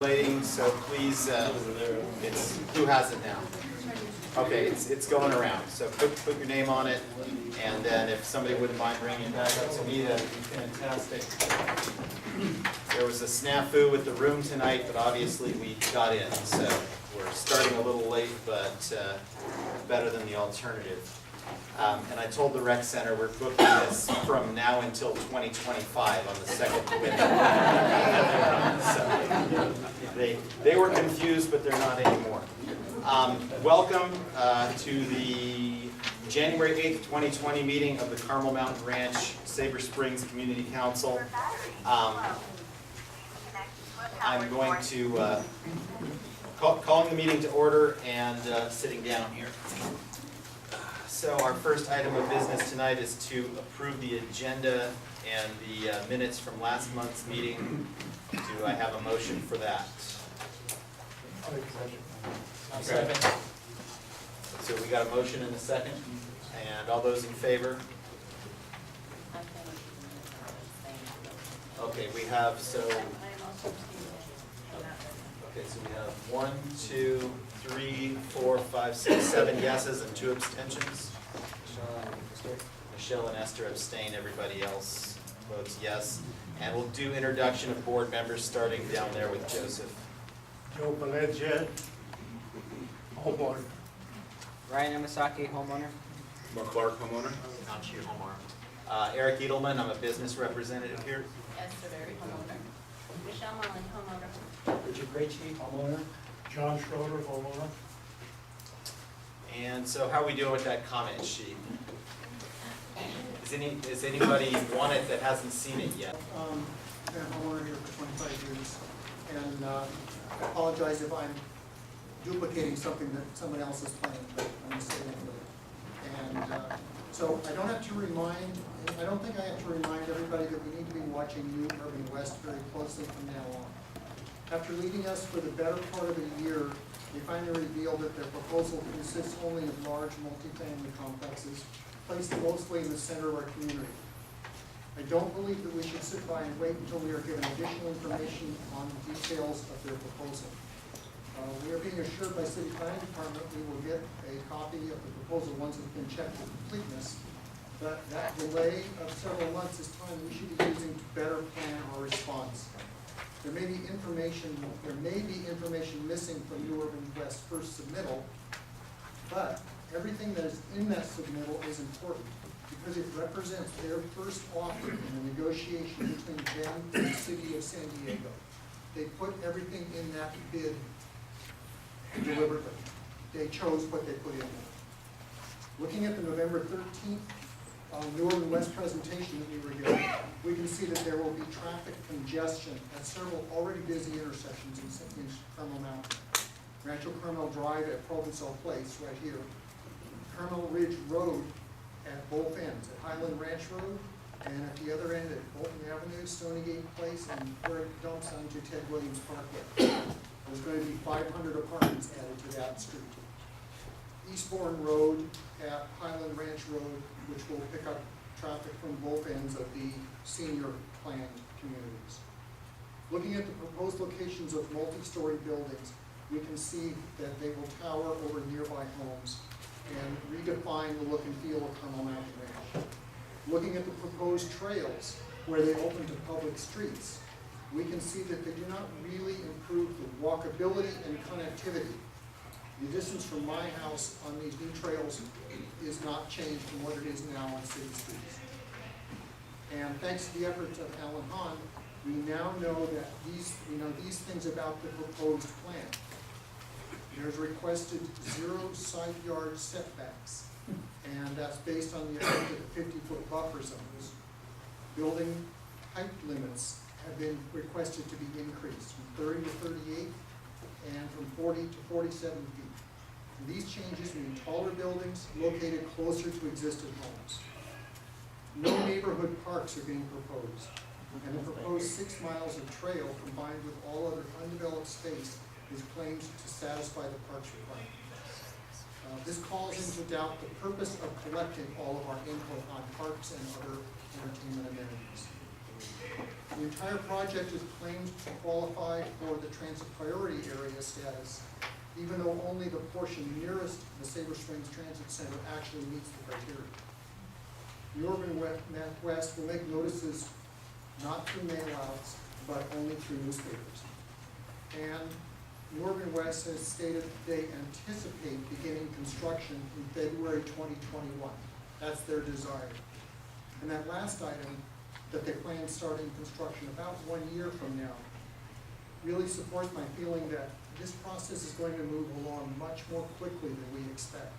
circulating, so please, it's, who has it now? Okay, it's going around, so put your name on it, and then if somebody wouldn't mind bringing it back up to me, that'd be fantastic. There was a snafu with the room tonight, but obviously we got in, so we're starting a little late, but better than the alternative. And I told the rec center we're booking this from now until 2025 on the second window. So they were confused, but they're not anymore. Welcome to the January 8th, 2020 meeting of the Carmel Mountain Ranch Sabre Springs Community Council. I'm going to calling the meeting to order and sitting down here. So our first item of business tonight is to approve the agenda and the minutes from last month's meeting. Do I have a motion for that? Second. So we got a motion and a second, and all those in favor? Okay, we have so we have 1, 2, 3, 4, 5, 6, 7 yeses and 2 abstentions. Michelle and Esther abstain. Everybody else votes yes. And we'll do introduction of board members, starting down there with Joseph. Joe Paleggia, homeowner. Ryan Amasaki, homeowner. Mark Clark, homeowner. Not you, homeowner. Eric Edelman, I'm a business representative here. Esther Berry, homeowner. Michelle Mullen, homeowner. Richard Krejci, homeowner. John Schroeder, homeowner. And so how are we doing with that comment sheet? Does anybody want it that hasn't seen it yet? Been a homeowner here for 25 years, and I apologize if I'm duplicating something that someone else is playing, but I'm going to say that later. And so I don't have to remind, I don't think I have to remind everybody that we need to be watching New Urban West very closely from now on. After leading us for the better part of a year, they finally revealed that their proposal consists only of large multifamily complexes, placed mostly in the center of our community. I don't believe that we should sit by and wait until we are given additional information on the details of their proposal. We are being assured by City Planning Department we will get a copy of the proposal once it's been checked for completeness. But that delay of several months is time we should be using to better plan our response. There may be information missing from New Urban West first submittal, but everything that is in that submittal is important because it represents their first offer in a negotiation between them and the City of San Diego. They put everything in that bid deliberately. They chose what they put in there. Looking at the November 13th New Urban West presentation that we were given, we can see that there will be traffic congestion at several already busy intersections in Carmel Mountain. Rancho Carmel Drive at Provençal Place, right here. Carmel Ridge Road at both ends, at Highland Ranch Road, and at the other end at Bolton Avenue, Stonygate Place, and where it dumps onto Ted Williams Parkway. There's going to be 500 apartments added to that street. Eastbourne Road at Highland Ranch Road, which will pick up traffic from both ends of the senior planned communities. Looking at the proposed locations of multi-story buildings, we can see that they will tower over nearby homes and redefine the look and feel of Carmel Mountain Ranch. Looking at the proposed trails where they open to public streets, we can see that they do not really improve the walkability and connectivity. The distance from my house on these new trails is not changed from what it is now on city streets. And thanks to the efforts of Alan Hahn, we now know that these things about the proposed plan. There's requested 0 side yard setbacks, and that's based on the effect of the 50-foot buffer zones. Building height limits have been requested to be increased from 30 to 38 and from 40 to 47 feet. And these changes mean taller buildings located closer to existing homes. No neighborhood parks are being proposed, and the proposed 6 miles of trail combined with all other undeveloped space is claimed to satisfy the parks requirement. This calls into doubt the purpose of collecting all of our input on parks and other entertainment amenities. The entire project is claimed to qualify for the transit priority area status, even though only the portion nearest the Sabre Springs Transit Center actually meets the criteria. New Urban West will make notices not through mail-outs, but only through newspapers. And New Urban West has stated they anticipate beginning construction in February 2021. That's their desire. And that last item, that they plan starting construction about 1 year from now, really supports my feeling that this process is going to move along much more quickly than we expect.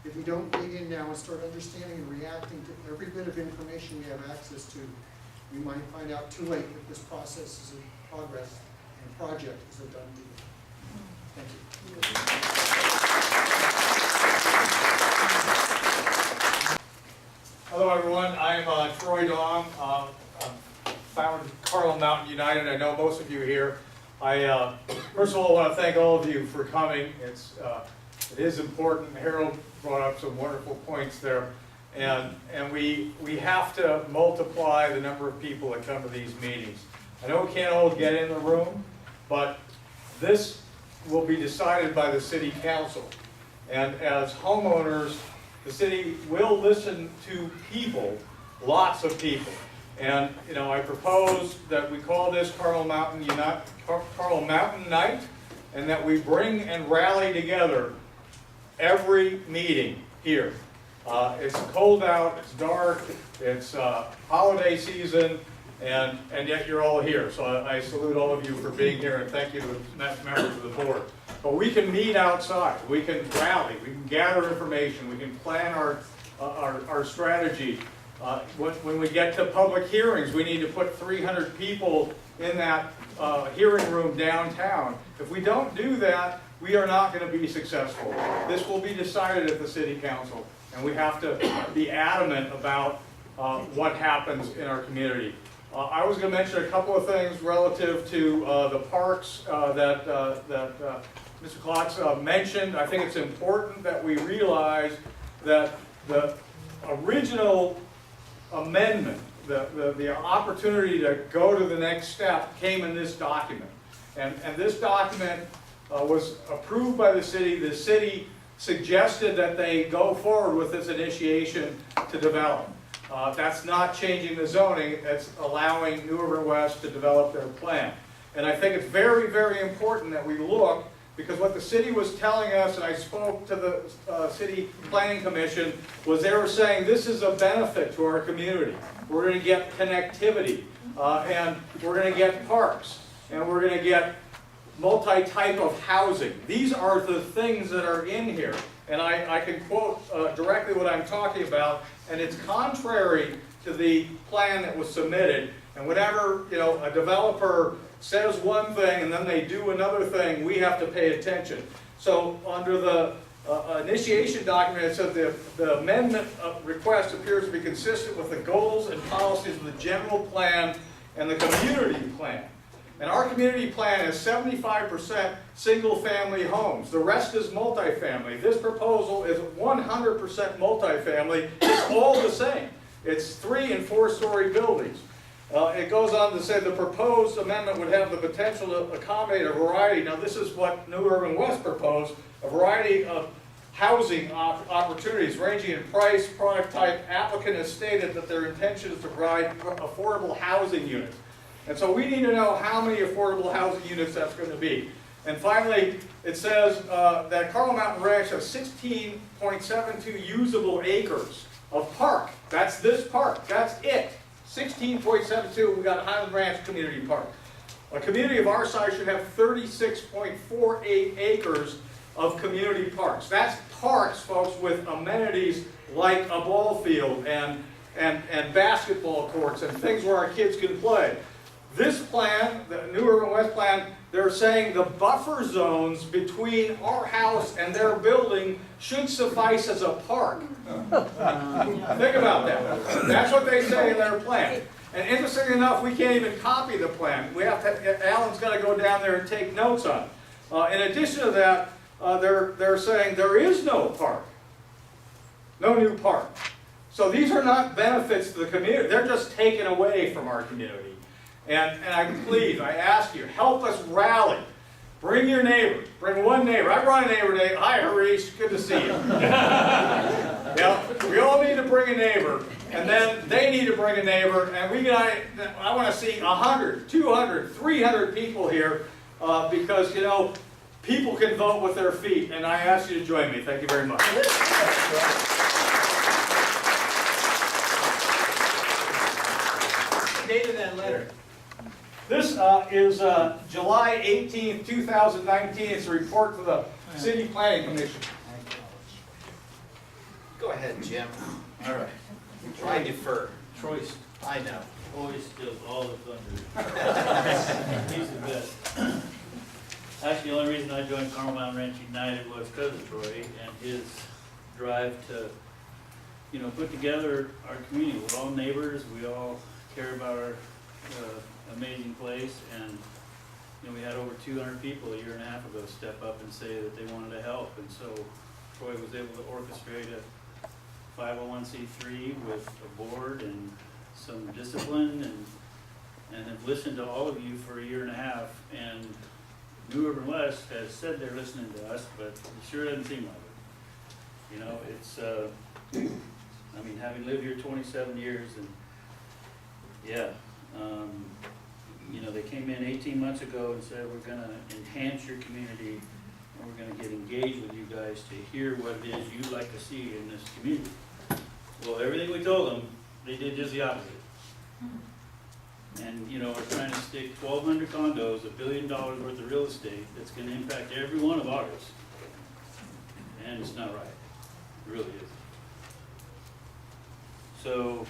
If we don't dig in now and start understanding and reacting to every bit of information we have access to, we might find out too late that this process is in progress and the project is a done deal. Thank you. Hello everyone, I'm Troy Dong, founder of Carl Mountain United. I know most of you here. I first of all want to thank all of you for coming. It is important. Harold brought up some wonderful points there, and we have to multiply the number of people that come to these meetings. I know we can't all get in the room, but this will be decided by the city council, and as homeowners, the city will listen to people, lots of people. And I propose that we call this Carl Mountain Night, and that we bring and rally together every meeting here. It's cold out, it's dark, it's holiday season, and yet you're all here. So I salute all of you for being here, and thank you to the members of the board. But we can meet outside, we can rally, we can gather information, we can plan our strategy. When we get to public hearings, we need to put 300 people in that hearing room downtown. If we don't do that, we are not going to be successful. This will be decided at the city council, and we have to be adamant about what happens in our community. I was going to mention a couple of things relative to the parks that Mr. Klotz mentioned. I think it's important that we realize that the original amendment, the opportunity to go to the next step came in this document. And this document was approved by the city. The city suggested that they go forward with this initiation to develop. That's not changing the zoning, it's allowing New Urban West to develop their plan. And I think it's very, very important that we look, because what the city was telling us, and I spoke to the City Planning Commission, was they were saying this is a benefit to our community. We're going to get connectivity, and we're going to get parks, and we're going to get multi-type of housing. These are the things that are in here. And I can quote directly what I'm talking about, and it's contrary to the plan that was submitted. And whenever a developer says one thing and then they do another thing, we have to pay attention. So under the initiation document, it said the amendment request appears to be consistent with the goals and policies of the general plan and the community plan. And our community plan is 75% single-family homes. The rest is multifamily. This proposal is 100% multifamily. It's all the same. It's 3- and 4-story buildings. It goes on to say the proposed amendment would have the potential to accommodate a variety. Now this is what New Urban West proposed, a variety of housing opportunities ranging in price, product type. Applicant has stated that their intention is to provide affordable housing units. And so we need to know how many affordable housing units that's going to be. And finally, it says that Carl Mountain Ranch has 16.72 usable acres of park. That's this park. That's it. 16.72, we got Highland Ranch Community Park. A community of our size should have 36.48 acres of community parks. That's parks, folks, with amenities like a ball field and basketball courts and things where our kids can play. This plan, the New Urban West plan, they're saying the buffer zones between our house and their building should suffice as a park. Think about that. That's what they say in their plan. And interestingly enough, we can't even copy the plan. We have to, Alan's got to go down there and take notes on it. In addition to that, they're saying there is no park. No new park. So these are not benefits to the community, they're just taken away from our community. And I ask you, help us rally. Bring your neighbor, bring one neighbor. I brought a neighbor today. Hi Harish, good to see you. Yeah, we all need to bring a neighbor, and then they need to bring a neighbor, and I want to see 100, 200, 300 people here, because, you know, people can vote with their feet, and I ask you to join me. Thank you very much. Date of that letter. This is July 18th, 2019. It's a report to the City Planning Commission. Go ahead, Jim. All right. Try to defer. Troy's I know. always steals all the thunder. He's the best. Actually, the only reason I joined Carmel Mountain Ranch United was because of Troy and his drive to, you know, put together our community. We're all neighbors. We all care about our amazing place, and you know, we had over 200 people a year and a half ago step up and say that they wanted to help, and so Troy was able to orchestrate a 501c3 with a board and some discipline, and have listened to all of you for a year and a half. And New Urban West has said they're listening to us, but it sure doesn't seem like it. You know, it's I mean, having lived here 27 years, and yeah, you know, they came in 18 months ago and said, we're gonna enhance your community, and we're gonna get engaged with you guys to hear what it is you'd like to see in this community. Well, everything we told them, they did just the opposite. And, you know, we're trying to stick 1,200 condos, $1 billion worth of real estate that's gonna impact every one of ours. And it's not right. It really isn't. So,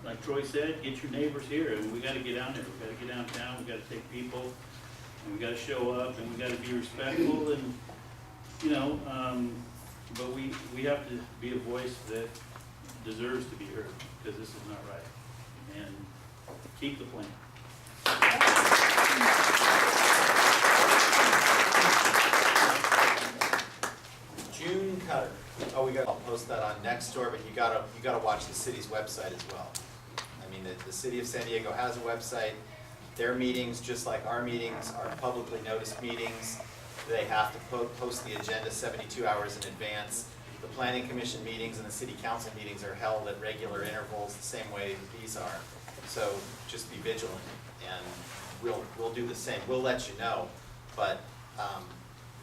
like Troy said, get your neighbors here, and we gotta get down there. We gotta get downtown, we gotta take people, and we gotta show up, and we gotta be respectful, and, you know, but we have to be a voice that deserves to be heard, because this is not right. And keep the plan. June Cutter. Oh, I'll post that on Nextdoor, but you gotta watch the city's website as well. I mean, the city of San Diego has a website. Their meetings, just like our meetings, are publicly noticed meetings. They have to post the agenda 72 hours in advance. The planning commission meetings and the city council meetings are held at regular intervals, the same way these are. So just be vigilant, and we'll do the same. We'll let you know, but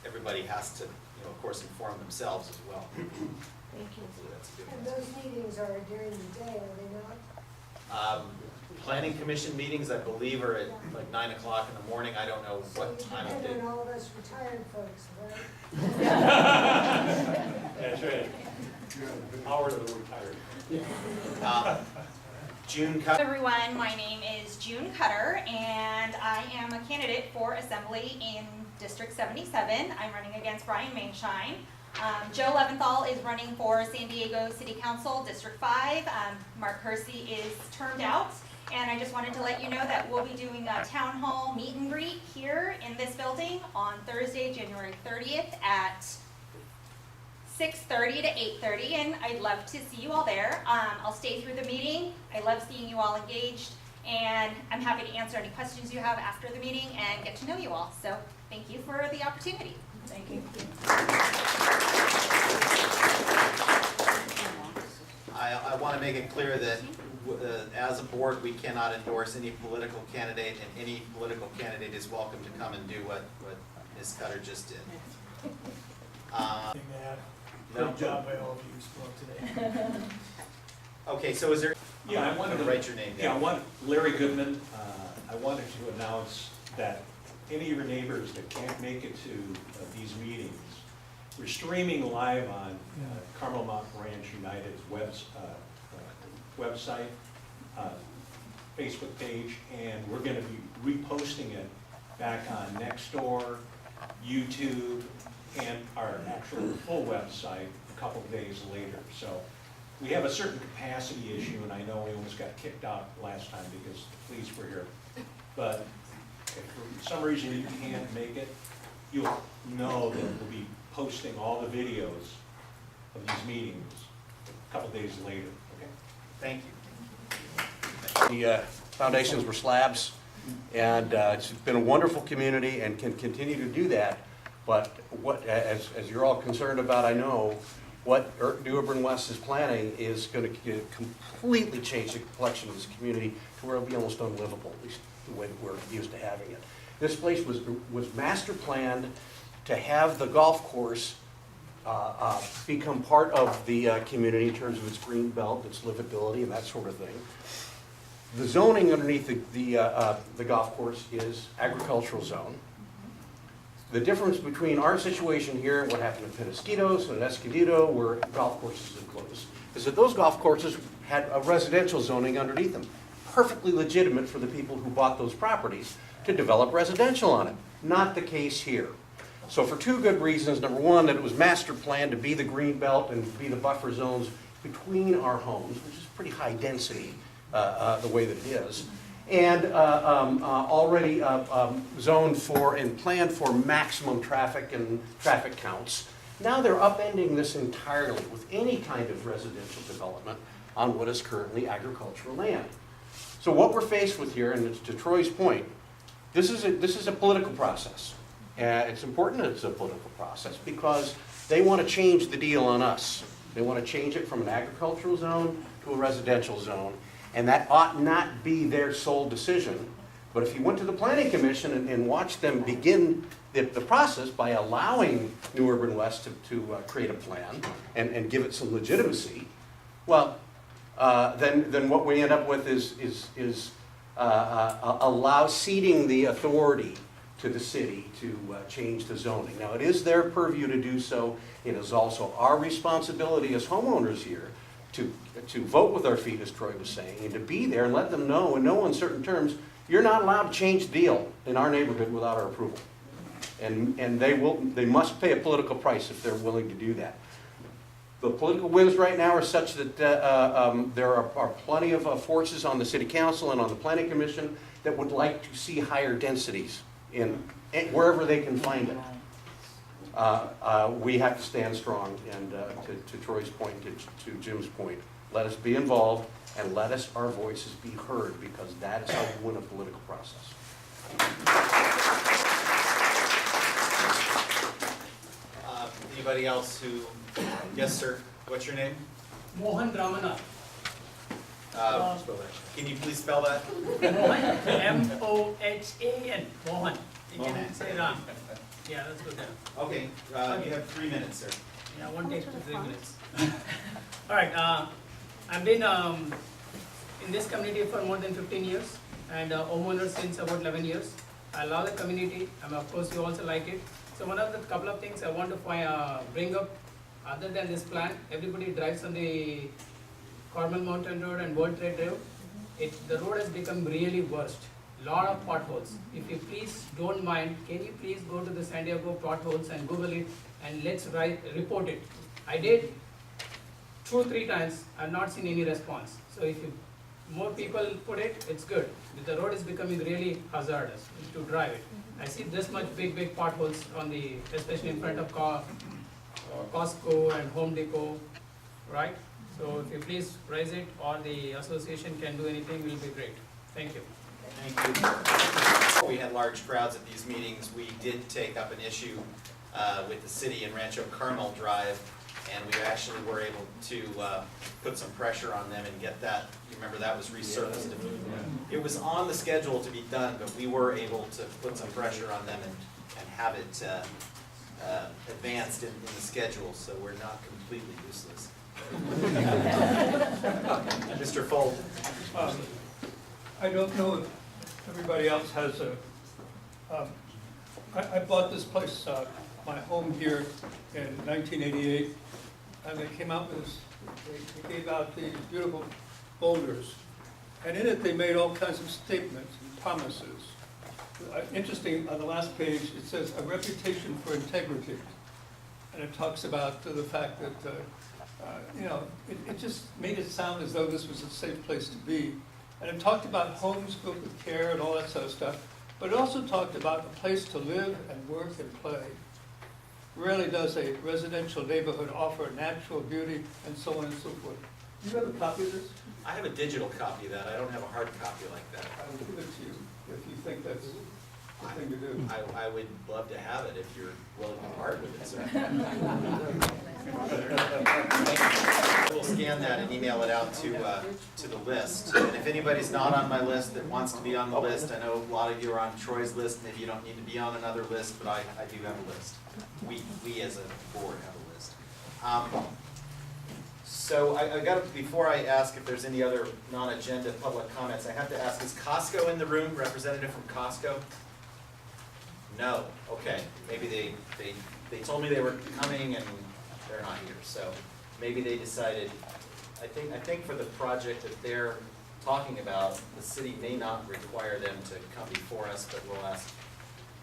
everybody has to, you know, of course, inform themselves as well. Thank you. So that's a good And one. those meetings are during the day, are they not? Planning commission meetings, I believe, are at like 9 o'clock in the morning. I don't know what time So of you day. depend on all of us retired folks, right? That's right. Howard of the retired. June Hello Cutter. everyone, my name is June Cutter, and I am a candidate for Assembly in District 77. I'm running against Brian Mainshine. Joe Leventhal is running for San Diego City Council, District 5. Mark Hersey is termed out, and I just wanted to let you know that we'll be doing a town hall meet and greet here in this building on Thursday, January 30th at 6:30 to 8:30, and I'd love to see you all there. I'll stay through the meeting. I love seeing you all engaged, and I'm happy to answer any questions you have after the meeting and get to know you all. So thank you for the opportunity. Thank you. I want to make it clear that as a board, we cannot endorse any political candidate, and any political candidate is welcome to come and do what Ms. Cutter just did. No? Good job by all of you who spoke today. Okay, so is there? Yeah, I wanted to write your name Yeah, down. Larry Goodman. I wanted to announce that any of your neighbors that can't make it to these meetings, we're streaming live on Carmel Mountain Ranch United's website, Facebook page, and we're going to be reposting it back on Nextdoor, YouTube, and our actual full website a couple of days later. So we have a certain capacity issue, and I know we almost got kicked out last time because the police were here. But if for some reason you can't make it, you'll know that we'll be posting all the videos of these meetings couple days later, okay? Thank you. The foundations were slabs, and it's been a wonderful community and can continue to do that. But what, as you're all concerned about, I know, what New Urban West is planning is going to completely change the complexion of this community to where it'll be almost unlivable, at least the way that we're used to having it. This place was master planned to have the golf course become part of the community in terms of its green belt, its livability, and that sort of thing. The zoning underneath the golf course is agricultural zone. The difference between our situation here and what happened in Penasquitos and Escondido, where golf courses are closed, is that those golf courses had a residential zoning underneath them. Perfectly legitimate for the people who bought those properties to develop residential on it. Not the case here. So for two good reasons. Number one, that it was master planned to be the green belt and be the buffer zones between our homes, which is pretty high density the way that it is. And already zoned for and planned for maximum traffic and traffic counts. Now they're upending this entirely with any kind of residential development on what is currently agricultural land. So what we're faced with here, and it's to Troy's point, this is a political process. It's important that it's a political process because they want to change the deal on us. They want to change it from an agricultural zone to a residential zone. And that ought not be their sole decision. But if you went to the Planning Commission and watched them begin the process by allowing New Urban West to create a plan and give it some legitimacy, well, then what we end up with is ceding the authority to the city to change the zoning. Now, it is their purview to do so. It is also our responsibility as homeowners here to vote with our feet, as Troy was saying, and to be there and let them know in no uncertain terms, you're not allowed to change the deal in our neighborhood without our approval. And they must pay a political price if they're willing to do that. The political winds right now are such that there are plenty of forces on the City Council and on the Planning Commission that would like to see higher densities in wherever they can find it. We have to stand strong, and to Troy's point, to Jim's point, let us be involved and let our voices be heard, because that is how we win a political process. Anybody else who, yes sir, what's your name? Mohan Ramana. Can you please spell that? Mohan, M-O-H-A-N, Mohan. You Mohan. can say Ram. Yeah, that's good then. Okay, you have 3 minutes, sir. Yeah, one takes 2 3 minutes. All right, I've been in this community for more than 15 years and homeowner since about 11 years. I love the community, and of course you also like it. So one of the couple of things I want to bring up, other than this plan, everybody drives on the Carmel Mountain Road and World Trade Drive. The road has become really worst. Lot of potholes. If you please don't mind, can you please go to the San Diego potholes and Google it and let's report it. I did 2 or 3 times. I've not seen any response. So if more people put it, it's good. The road is becoming really hazardous to drive it. I see this much big potholes on especially in front of Costco and Home Depot, right? So if you please raise it, or the association can do anything, will be great. Thank you. Thank you. We had large crowds at these meetings. We did take up an issue with the city in Rancho Carmel Drive, and we actually were able to put some pressure on them and get that. You remember that was resurfaced. It was on the schedule to be done, but we were able to put some pressure on them and have it advanced in the schedule, so we're not completely useless. Mr. Fold. I don't know if everybody else has I bought this place, my home here in 1988, and they came out with they gave out these beautiful folders, and in it they made all kinds of statements and promises. Interesting, on the last page it says a reputation for integrity, and it talks about the fact that it just made it sound as though this was a safe place to be. And it talked about homes built with care and all that sort of stuff, but it also talked about a place to live and work and play. Rarely does a residential neighborhood offer natural beauty and so on and so forth. You have a copy of this? I have a digital copy of that, I don't have a hard copy like that. I will give it to you if you think that's the thing to do. I would love to have it if you're willing to part with it, sir. We'll scan that and email it out to the list. And if anybody's not on my list that wants to be on the list, I know a lot of you are on Troy's list, maybe you don't need to be on another list, but I do have a list. We as a board have a list. So I got, before I ask if there's any other non-agenda public comments, I have to ask, is Costco in the room, representative from Costco? No, okay, maybe they told me they were coming and they're not here, so maybe they decided, I think for the project that they're talking about, the city may not require them to come before us, but we'll ask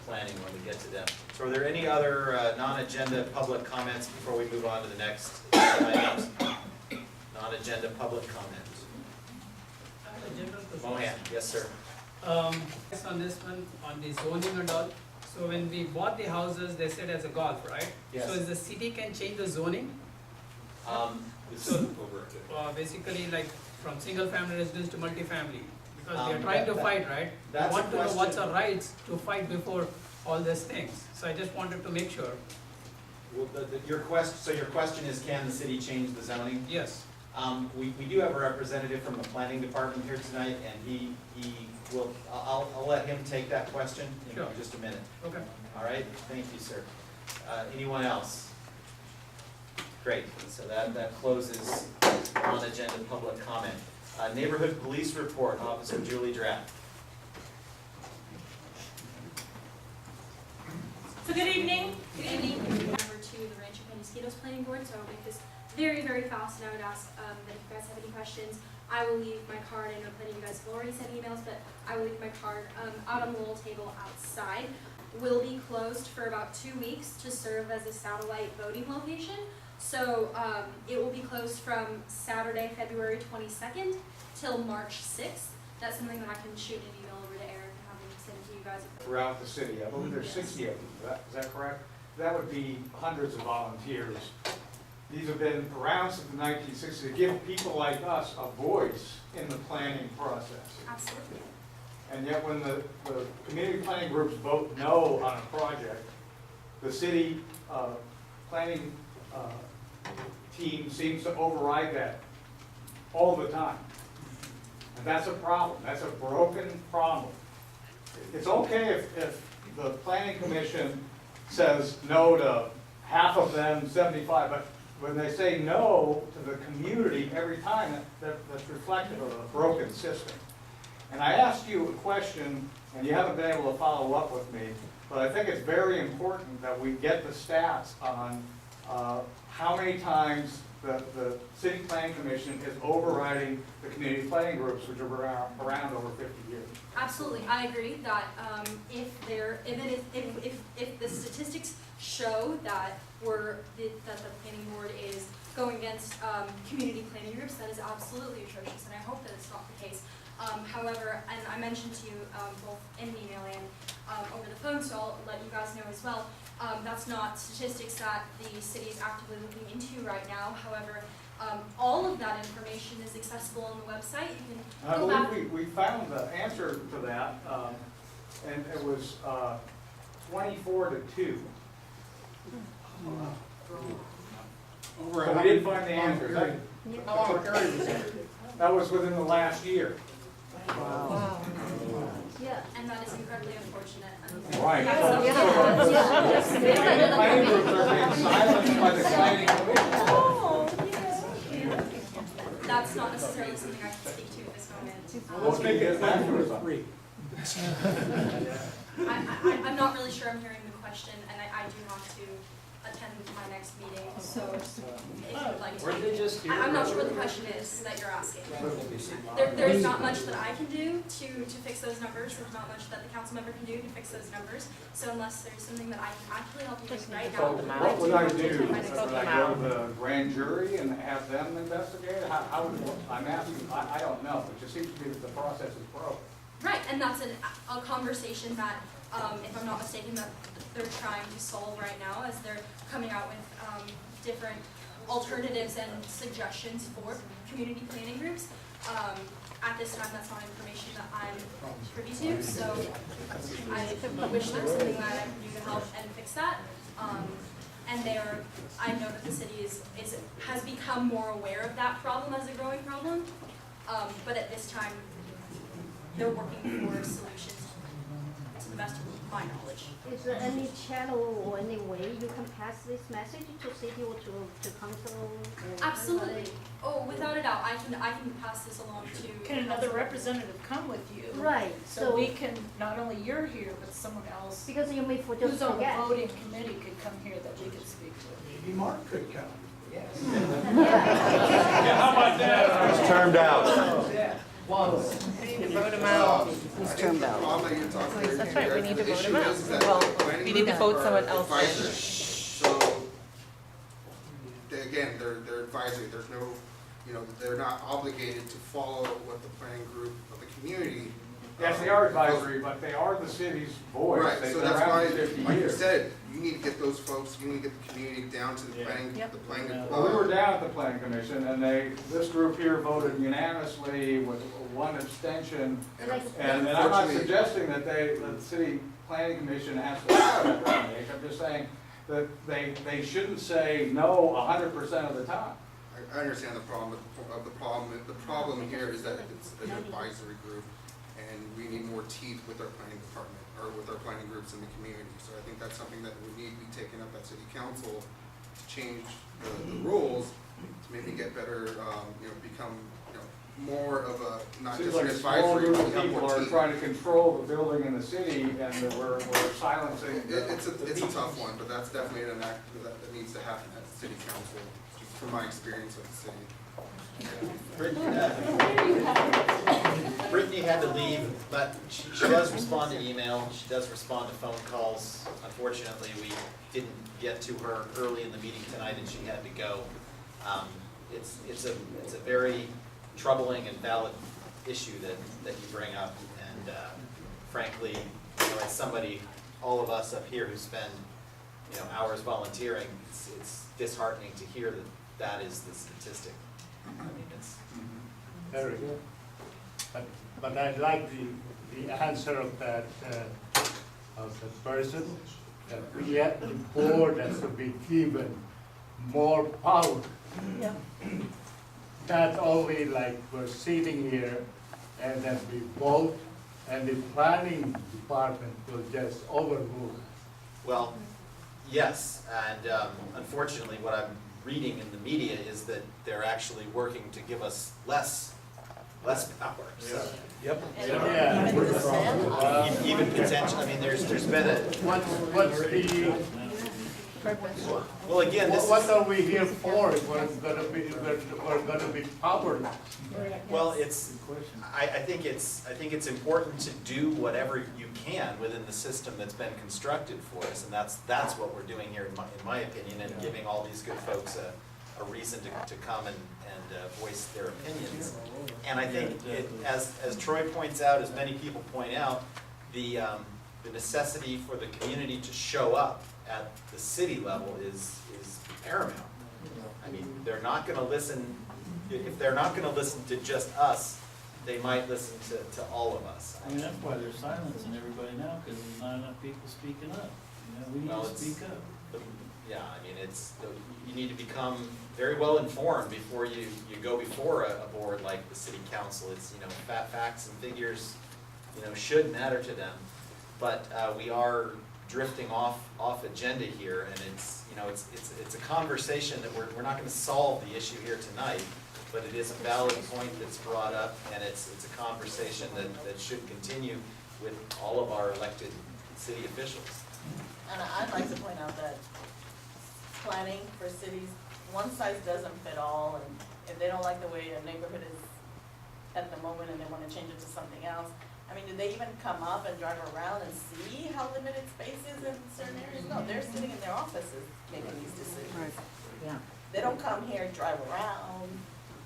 planning when we get to them. So are there any other non-agenda public comments before we move on to the next items? Non-agenda public comments. Mohan, yes, sir. On this one, on the zoning and all, so when we bought the houses, they said as a golf, right? Yes. So is the city can change the zoning? So, Basically like from single family residence to multifamily, because we are Um, trying to that- fight, right? We that's a want to know what's question- our rights to fight before all these things, so I just wanted to make sure, well, your question is, can the city change the zoning? yes, We do have a representative from the planning department here tonight, and he will, I'll let him take that question in Sure. just a minute. okay. All right, thank you, sir. Anyone else? Great, so that closes on-agenda public comment. Neighborhood police report, Officer Julie Dratt. So good evening. Good evening. Over to the Rancho Penasquitos Planning Board, so I'll make this very, very fast, and I would ask that if you guys have any questions, I will leave my card. I know plenty of you guys have already sent emails, but I will leave my card out on the little table outside. Will be closed for about 2 weeks to serve as a satellite voting location. So it will be closed from Saturday, February 22nd till March 6th. That's something that I can shoot an email over to Eric and have him send to you guys. Throughout the city, I believe there's 60 of them, is that correct? That would be hundreds of volunteers. These have been around since the 1960s to give people like us a voice in the planning process. Absolutely. And yet when the community planning groups vote no on a project, the city planning team seems to override that all the time. And that's a problem, that's a broken problem. It's okay if the planning commission says no to half of them, 75, but when they say no to the community every time, that's reflective of a broken system. And I asked you a question, and you haven't been able to follow up with me, but I think it's very important that we get the stats on how many times the city planning commission is overriding the community planning groups, which are around over 50 years. Absolutely, I agree that if the statistics show that that the planning board is going against community planning groups, that is absolutely atrocious, and I hope that it's not the case. However, and I mentioned to you both in the email and over the phone, so I'll let you guys know as well. That's not statistics that the city is actively looking into right now. However, all of that information is accessible on the website. You can I go back. believe we found the answer to that, and it was 24-2. So we didn't find the answer. How long a period was that? That was within the last year. Yeah, and that is incredibly unfortunate. Right. That's Planning groups are being silenced by the planning commission. That's not necessarily something I can speak to at this moment. Let's make it afterwards. I'm not really sure I'm hearing the question, and I do have to attend my next meeting, so if you would like to. I'm not sure what the question is that you're asking. There's not much that I can do to fix those numbers. There's not much that the council member can do to fix those numbers. So unless there's something that I can actually help you with right So now. what would I do? Would I go to the grand jury and have them investigate? How would, I'm asking, I don't know. It just seems to me that the process is broken. Right, and that's a conversation that if I'm not mistaken, that they're trying to solve right now as they're coming out with different alternatives and suggestions for community planning groups. At this time, that's not information that I'm privy to, so I wish there was something that I could do to help and fix that. And I know that the city has become more aware of that problem as a growing problem, but at this time, they're working for solutions to the best of my knowledge. Is there any channel or any way you can pass this message to city or to council? Or Absolutely. anybody? Oh, without a doubt, I can pass this along to. Can another representative come with you? Right, So we can, not only you're here, but someone else because you may for just who's on the forget. voting committee could come here that we could speak to. Maybe Mark could come. Yes. Yeah, how about that? It's termed out. Once. We need to vote him out. He's termed out. That's right, we need to vote him out. Well, we need to vote someone else in. So, again, they're advisory, there's no, they're not obligated to follow what the planning group of the community. Yes, they are advisory, but they are the city's voice. Right, They've so been that's around why, for 50 like you years. said, you need to get those folks, you need to get the community down to the Yeah. planning, Yep. the planning. Well, we were down at the planning commission, and this group here voted unanimously with one abstention. And And I'm not unfortunately- suggesting that the city planning commission has to follow that recommendation. I'm just saying that they shouldn't say no 100% of the time. I understand the problem, but the problem here is that it's an advisory group, and we need more teeth with our planning department, or with our planning groups in the community. So I think that's something that would need to be taken up at city council, to change the rules, to maybe get better, become, more of a, not Seems just like an a small advisory, group but of have people more are teeth. trying to control the building and the city, and that we're silencing. It's a tough one, but that's definitely an act that needs to happen at city council, from my experience with the city. Brittany had to leave, but she does respond to email, she does respond to phone calls. Unfortunately, we didn't get to her early in the meeting tonight and she had to go. It's a very troubling and valid issue that you bring up, and frankly, as somebody, all of us up here who spend, hours volunteering, it's disheartening to hear that is the statistic. I mean, it's. Very good. But I like the answer of that, of the person, that yet the board has to be given more power. Yeah. Not only like we're sitting here and then we vote and the planning department will just overrule. Well, yes, and unfortunately, what I'm reading in the media is that they're actually working to give us less power. So Yep. Yeah. even potential. I mean, there's been a. What's the, Well, again, this what is, are we here for if we're gonna be powerless? well, I think it's important to do whatever you can within the system that's been constructed for us, and that's what we're doing here, in my opinion, and giving all these good folks a reason to come and voice their opinions. And I think, as Troy points out, as many people point out, the necessity for the community to show up at the city level is paramount. I mean, they're not gonna listen, if they're not gonna listen to just us, they might listen to all of us. I mean, that's why they're silencing everybody now, because there's not enough people speaking up. We need Well, to it's- speak up. Yeah, I mean, you need to become very well informed before you go before a board like the city council. It's, facts and figures, should matter to them. But we are drifting off agenda here, and it's a conversation that we're not gonna solve the issue here tonight, but it is a valid point that's brought up, and it's a conversation that should continue with all of our elected city officials. And I'd like to point out that planning for cities, one size doesn't fit all, and if they don't like the way a neighborhood is at the moment and they want to change it to something else, I mean, do they even come up and drive around and see how limited space is in certain areas? No, they're sitting in their offices making these decisions. Yeah. They don't come here, drive around,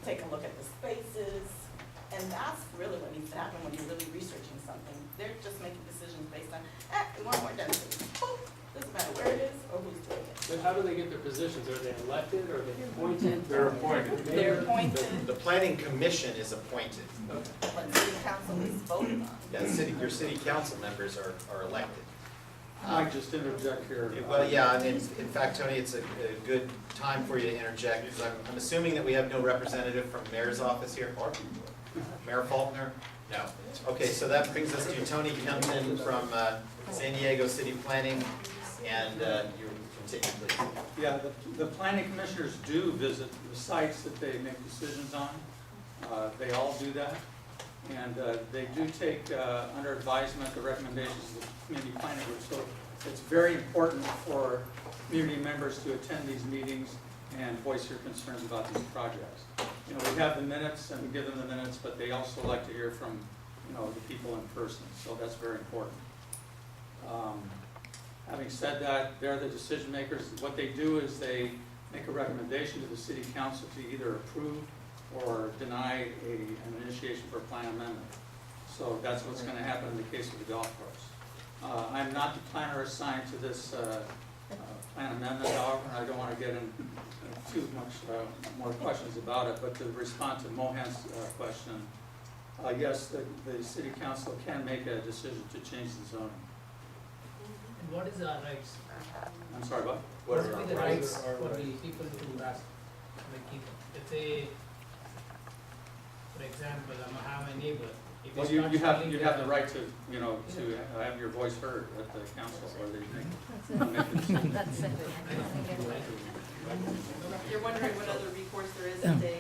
take a look at the spaces. And that's really what needs to happen when you're really researching something. They're just making decisions based on, we want more density. Boom. Doesn't matter where it is or who's doing it. But how do they get their positions? Are they elected, or are they appointed? They're appointed. They're appointed, The planning commission is appointed. but city council is voted on. Yeah, your city council members are elected. I might just interject here. Well, yeah, I mean, in fact, Tony, it's a good time for you to interject, because I'm assuming that we have no representative from the mayor's office here? Mayor Faulkner? No. Okay, so that brings us to Tony Kempton from San Diego City Planning, and you continue, please. Yeah, the planning commissioners do visit the sites that they make decisions on. They all do that. And they do take under advisement the recommendations of the community planning group. So it's very important for community members to attend these meetings and voice your concerns about these projects. You know, we have the minutes and we give them the minutes, but they also like to hear from, you know, the people in person. So that's very important. Having said that, they're the decision makers. What they do is they make a recommendation to the city council to either approve or deny an initiation for a plan amendment. So that's what's going to happen in the case of the golf course. I'm not the planner assigned to this plan amendment, however, and I don't want to get into too much more questions about it, but to respond to Mohan's question, yes, the city council can make a decision to change the zoning. And what is our rights? I'm sorry, what? What What are will our be the rights? rights for the people to ask? Like, let's say, for example, I have a neighbor. If Well, he you starts have building the right to, you know, to have your voice heard at the council, or they think. That's it. You're wondering what other recourse there is if they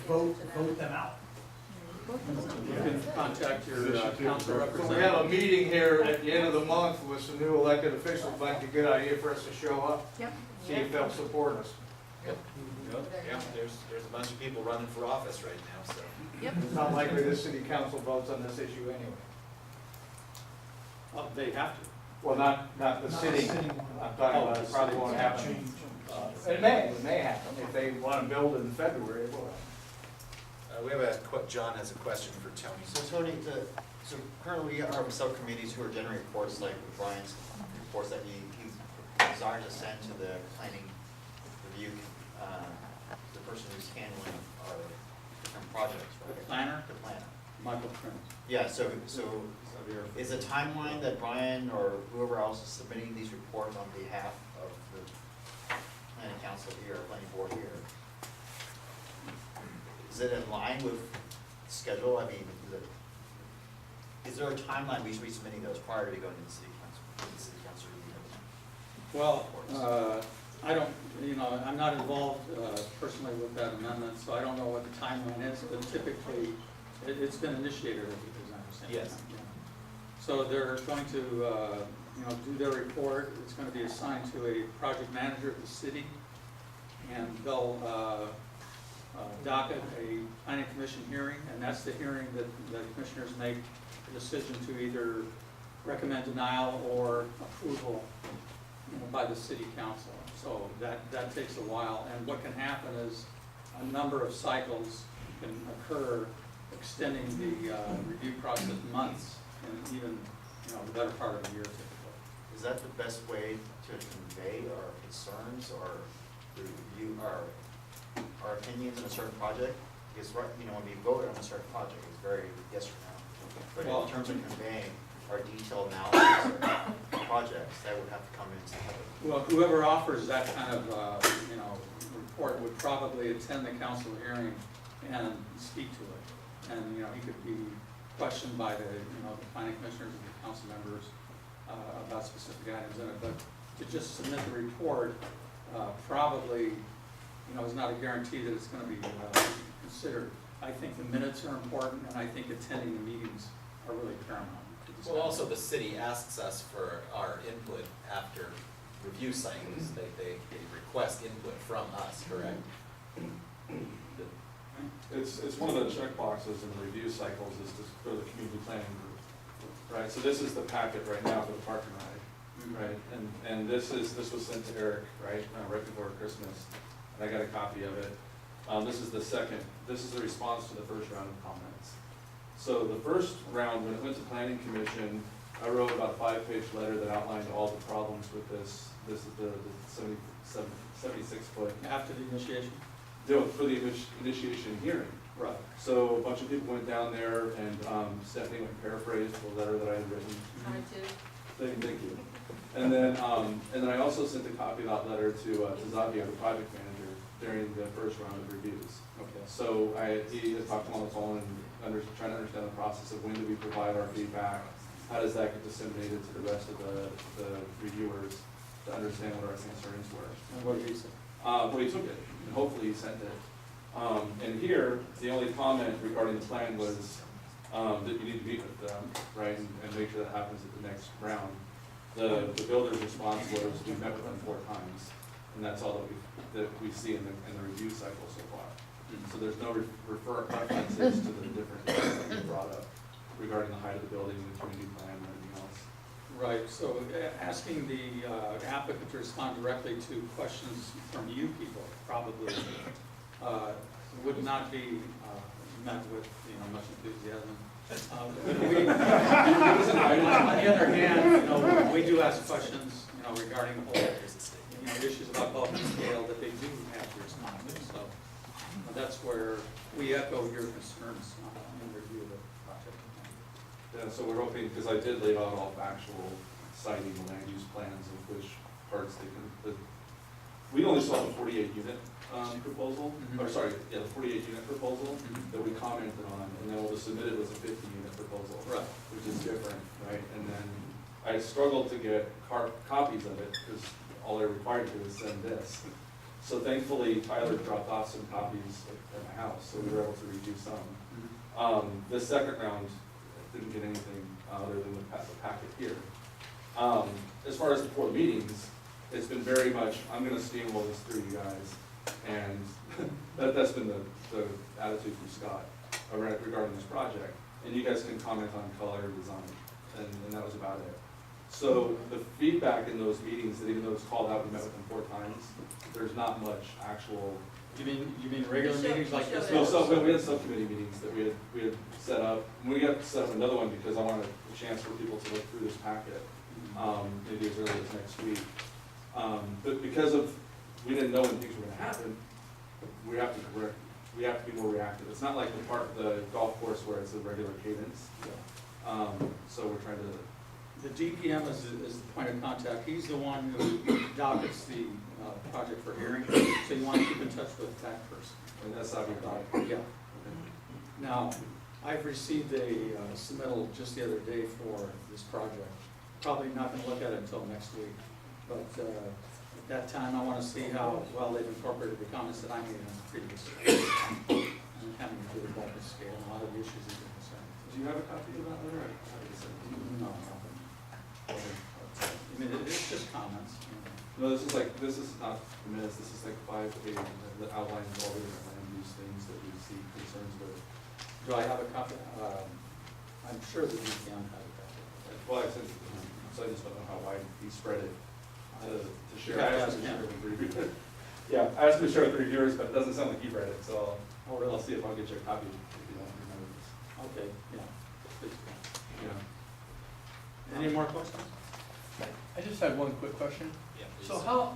Vote them out. You can contact your council So representative. we have a meeting here at the end of the month with some new elected officials. Might be a good idea for us to show up, Yep. see if they'll support us. Yeah, there's a bunch of people running for office right now, so. Yep. It's not likely the city council votes on this issue anyway. Oh, they have to. Well, not the city, I'm talking about, it probably won't happen. It may happen, if they want to build in February, it will. We have John has a question for Tony. So Tony, so currently we have subcommittees who are generating reports like Brian's reports that he desires to send to the planning review, the person who's handling our different projects, right? The planner? The planner. Michael Prince. Yeah, so is the timeline that Brian or whoever else is submitting these reports on behalf of the planning council here, planning board here, is it in line with schedule? I mean, is there a timeline we should be submitting those prior to going to the city council? Well, I don't, you know, I'm not involved personally with that amendment, so I don't know what the timeline is, but typically, it's been initiated, as I understand. Yes. Yeah. So they're going to, you know, do their report. It's going to be assigned to a project manager at the city, and they'll docket a planning commission hearing, and that's the hearing that the commissioners make a decision to either recommend denial or approval, you know, by the city council. So that takes a while, and what can happen is a number of cycles can occur, extending the review process months, and even, you know, the better part of a year typically. Is that the best way to convey our concerns or review our opinions on a certain project? Because, you know, when we vote on a certain project, it's very yes or no. But Well, in terms of conveying our detailed analysis of projects, that would have to come into the. Well, whoever offers that kind of, you know, report would probably attend the council hearing and speak to it. And, you know, he could be questioned by the, you know, the planning commissioners and the council members about specific items in it. But to just submit the report probably, you know, is not a guarantee that it's going to be considered. I think the minutes are important, and I think attending the meetings are really paramount. Well, also the city asks us for our input after review cycles. They request input from us, correct? It's one of the check boxes in the review cycles is to go to the community planning group, right? So this is the packet right now for the park and ride, right? And this was sent to Eric, right before Christmas, and I got a copy of it. This is the response to the first round of comments. So the first round, when it went to planning commission, I wrote about a 5-page letter that outlined all the problems with this. This is the 76-foot. After the initiation? For the initiation hearing. Right. So a bunch of people went down there and Stephanie went and paraphrased the letter that I had written. Thank you. And then I also sent a copy of that letter to Zavia, the project manager, during the first round of reviews. Okay. So he had talked to him on the phone and trying to understand the process of when do we provide our feedback, how does that get disseminated to the rest of the reviewers to understand what our concerns were. And what did he say? Well, he took it, and hopefully he sent it. And here, the only comment regarding the plan was that you need to meet with them, right, and make sure that happens at the next round. The builder's response was, we met with them 4 times, and that's all that we see in the review cycle so far. So there's no references to the different things that you brought up regarding the height of the building, the community plan, and everything else. Right, so asking the applicant to respond directly to questions from you people probably would not be met with, much enthusiasm. On the other hand, we do ask questions, regarding the whole, issues about bulk and scale that they do have to respond to. So that's where we echo your concerns in review of the project. Yeah, so we're hoping, because I did lay out all factual citing the land use plans of which parts they can, we only saw the 48-unit proposal, or sorry, yeah, the 48-unit proposal that we commented on, and then what was submitted was a 50-unit proposal, Right. which is different, right? And then I struggled to get copies of it, because all they're required to do is send this. So thankfully, Tyler dropped off some copies at my house, so we were able to review some. The second round didn't get anything other than the packet here. As far as before the meetings, it's been very much, I'm gonna steamroll this through you guys, and that's been the attitude from Scott regarding this project. And you guys can comment on color and design, and that was about it. So the feedback in those meetings, that even though it's called out, we met with them 4 times, there's not much actual. You mean regular meetings like this? No, so we had subcommittee meetings that we had set up. And we got to set up another one because I wanted a chance for people to look through this packet, maybe as early as next week. But because we didn't know when things were going to happen, we have to be more reactive. It's not like the golf course where it's a regular cadence. So we're trying to. The DPM is the point of contact. He's the one who dockets the project for hearing, so you want to keep in touch with that person. And that's how we got it. Yeah. Now, I've received a submittal just the other day for this project. Probably not going to look at it until next week, but at that time, I want to see how well they've incorporated the comments that I made in the previous. And having to do the bulk and scale, and a lot of the issues that you're concerned. Do you have a copy of that letter? No. I mean, it's just comments. No, this is not minutes, this is like 5 pages that outlines all the different land use things that we see concerns with. Do I have a copy? I'm sure the DPM has a copy. Well, I sent it to him, so I just don't know how wide he spread it to share. Yeah, I asked him to share with the reviewers. Yeah, I asked him to share with the reviewers, but it doesn't sound like he read it, so I'll see if I'll get you a copy if you don't remember this. Okay, yeah. Please. Yeah. Any more questions? I just had one quick question. Yeah, please. So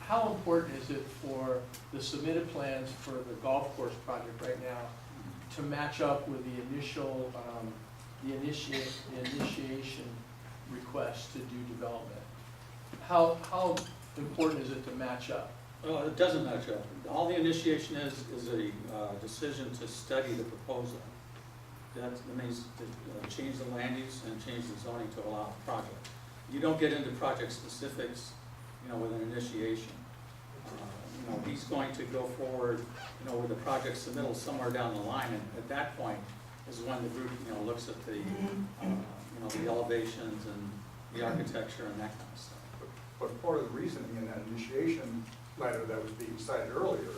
how important is it for the submitted plans for the golf course project right now to match up with the initial, the initiation request to do development? How important is it to match up? Well, it doesn't match up. All the initiation is a decision to study the proposal. That means to change the land use and change the zoning to allow the project. You don't get into project specifics, with an initiation. He's going to go forward, with the project submittal somewhere down the line, and at that point is when the group, looks at the, the elevations and the architecture and that kind of stuff. But part of the reasoning in that initiation letter that was being cited earlier,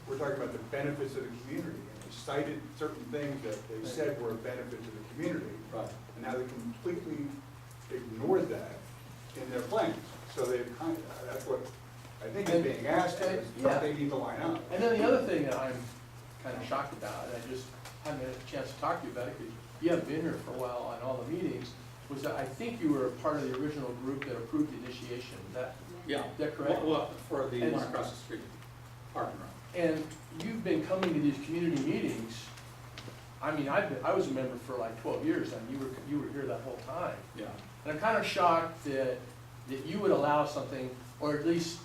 we're talking about the benefits of the community. And they cited certain things that they said were a benefit to the community. Right. And now they completely ignored that in their plans. So they've that's what I think it's being asked is, Yeah. they need to line up. And then the other thing that I'm kind of shocked about, and I just haven't had a chance to talk to you about it, because you haven't been here for a while on all the meetings, was that I think you were a part of the original group that approved the initiation. Yeah. Is that correct? Well, for the And- one across the street, parking lot. And you've been coming to these community meetings. I mean, I was a member for like 12 years, and you were here that whole time. Yeah. And I'm kind of shocked that you would allow something, or at least,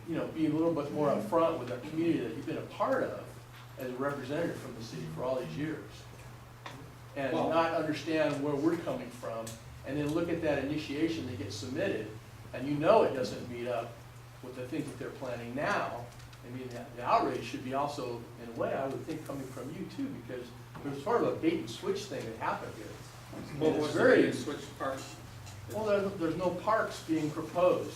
you know, be a little bit more upfront with a community that you've been a part of as a representative from the city for all these years. And Well- not understand where we're coming from, and then look at that initiation that gets submitted, and you know it doesn't meet up with the things that they're planning now. I mean, the outrage should be also, in a way, I would think, coming from you too, because there's sort of a bait and switch thing that happened here. Well, And it's what's very- the switch part? Well, there's no parks being proposed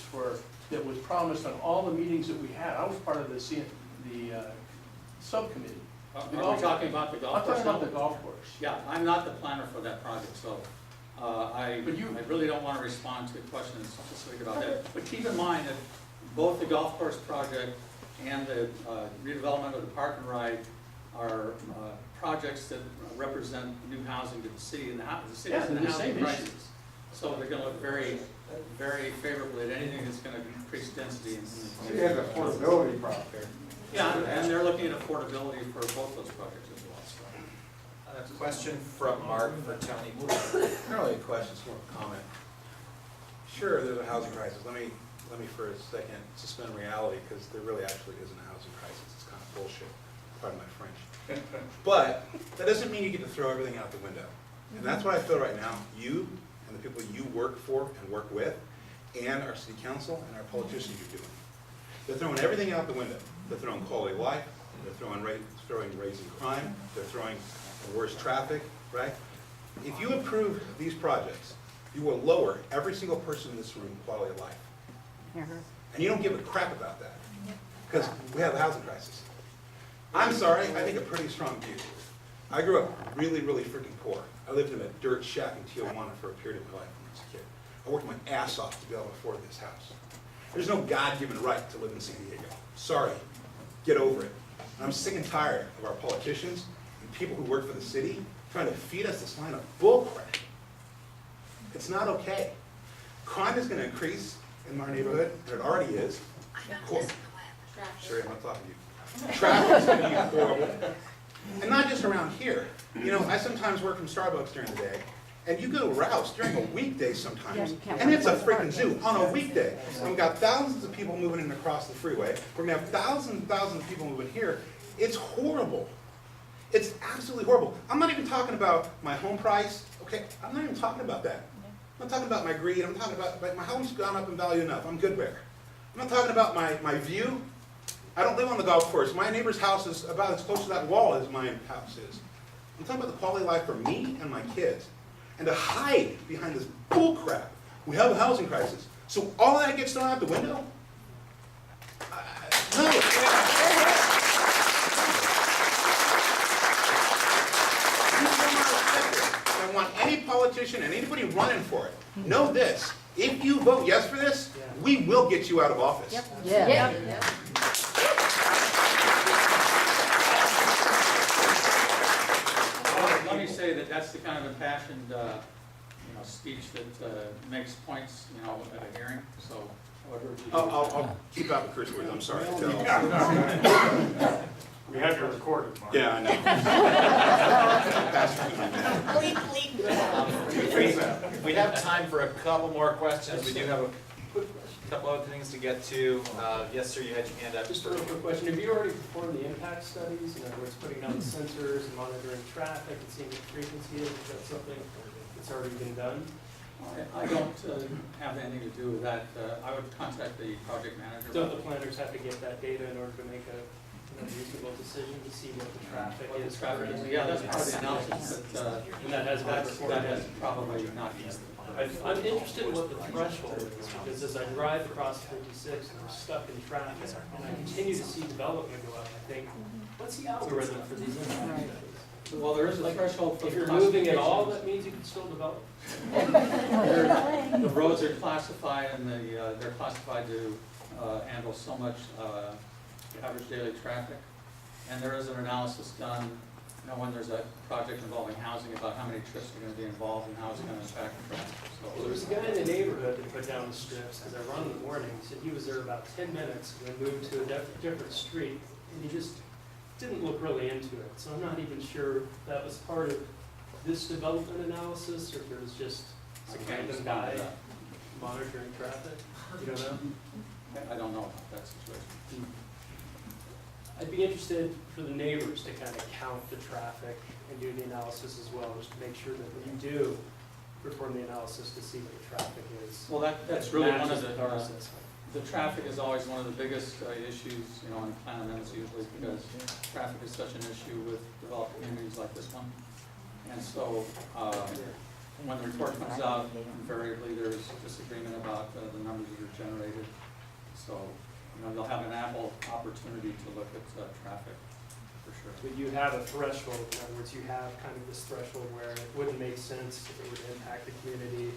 that was promised on all the meetings that we had. I was part of the subcommittee. Are we talking about the golf I'm course? talking about the golf course. Yeah, I'm not the planner for that project, so I really don't want to respond to questions specific about that. But keep in mind that both the golf course project and the redevelopment of the park and ride are projects that represent new housing to the city, and the city's Yeah, in they're the the housing same crisis. issues. So they're going to look very, very favorably at anything that's going to increase density in the So community. you have an affordability problem there. Yeah, and they're looking at affordability for both those projects as well, so. A question from Mark for Tony. Not really a question, it's more of a comment. Sure, there's a housing crisis. Let me for a second suspend reality, because there really actually isn't a housing crisis. It's kind of bullshit, pardon my French. But that doesn't mean you get to throw everything out the window. And that's what I feel right now. You and the people you work for and work with, and our city council and our politicians are doing. They're throwing everything out the window. They're throwing quality of life, they're throwing raising crime, they're throwing worse traffic, right? If you approve these projects, you will lower every single person in this room quality of life. And you don't give a crap about that, because we have a housing crisis. I'm sorry, I take a pretty strong view. I grew up really, really freaking poor. I lived in a dirt shack in Tijuana for a period of my life when I was a kid. I worked my ass off to be able to afford this house. There's no God-given right to live in San Diego. Sorry, get over it. And I'm sick and tired of our politicians and people who work for the city trying to feed us this line of bullcrap. It's not okay. Crime is going to increase in our neighborhood, and it already is. Sure, I'm not talking to you. Traffic's going to be horrible. And not just around here. You know, I sometimes work from Starbucks during the day, and you go to Rouse during a weekday sometimes, and it's a freaking zoo on a weekday. And we've got thousands of people moving in across the freeway. We're going to have thousands and thousands of people moving here. It's horrible. It's absolutely horrible. I'm not even talking about my home price. Okay, I'm not even talking about that. I'm not talking about my greed. I'm talking about my home's gone up in value enough. I'm good there. I'm not talking about my view. I don't live on the golf course. My neighbor's house is about as close to that wall as my house is. I'm talking about the quality of life for me and my kids. And to hide behind this bull crap, we have a housing crisis. So all that gets thrown out the window? No. I want any politician and anybody running for it, know this. If you vote yes for this, we will get you out of office. Let me say that that's the kind of impassioned, speech that makes points, at a hearing, so I would urge you to. I'll keep out the curse words, I'm sorry. We have your recorded, Mark. Yeah, I know. We have time for a couple more questions. We do have a couple other things to get to. Yes, sir, you had your hand up. Just a real quick question. Have you already performed the impact studies? In other words, putting down the sensors and monitoring traffic and seeing what the frequency is? Is that something that's already been done? I don't have anything to do with that. I would contact the project manager. Don't the planners have to get that data in order to make a reasonable decision to see what the traffic What the is? traffic is. Yeah, that's part of the analysis, but And that has been reported? that has probably not been. I'm interested in what the threshold is, because as I drive across 56 and I'm stuck in traffic, and I continue to see development go up, I think, what's the algorithm for these impact studies? Well, there is a threshold for If the you're moving at all, classifications. that means you can still develop. The roads are classified and they're classified to handle so much average daily traffic. And there is an analysis done, you know, when there's a project involving housing, about how many trips are gonna be involved and how it's gonna impact traffic. Well, So there was a guy in the neighborhood that put down the strips, because I run in the mornings, and he was there about 10 minutes, and then moved to a different street, and he just didn't look really into it. So I'm not even sure if that was part of this development analysis, or if it was just I some can't random respond guy to that. monitoring traffic. You don't know? I don't know about that situation. I'd be interested for the neighbors to kind of count the traffic and do the analysis as well, just to make sure that when you do perform the analysis to see what the traffic is. Well, that's really one of matches the, process. the traffic is always one of the biggest issues, you know, on plan amendments usually, because traffic is such an issue with developed communities like this one. And so, when the report comes out, invariably there's disagreement about the numbers that are generated. So, you know, they'll have an ample opportunity to look at traffic, for sure. But you have a threshold, in other words, you have kind of this threshold where it wouldn't make sense if it would impact the community.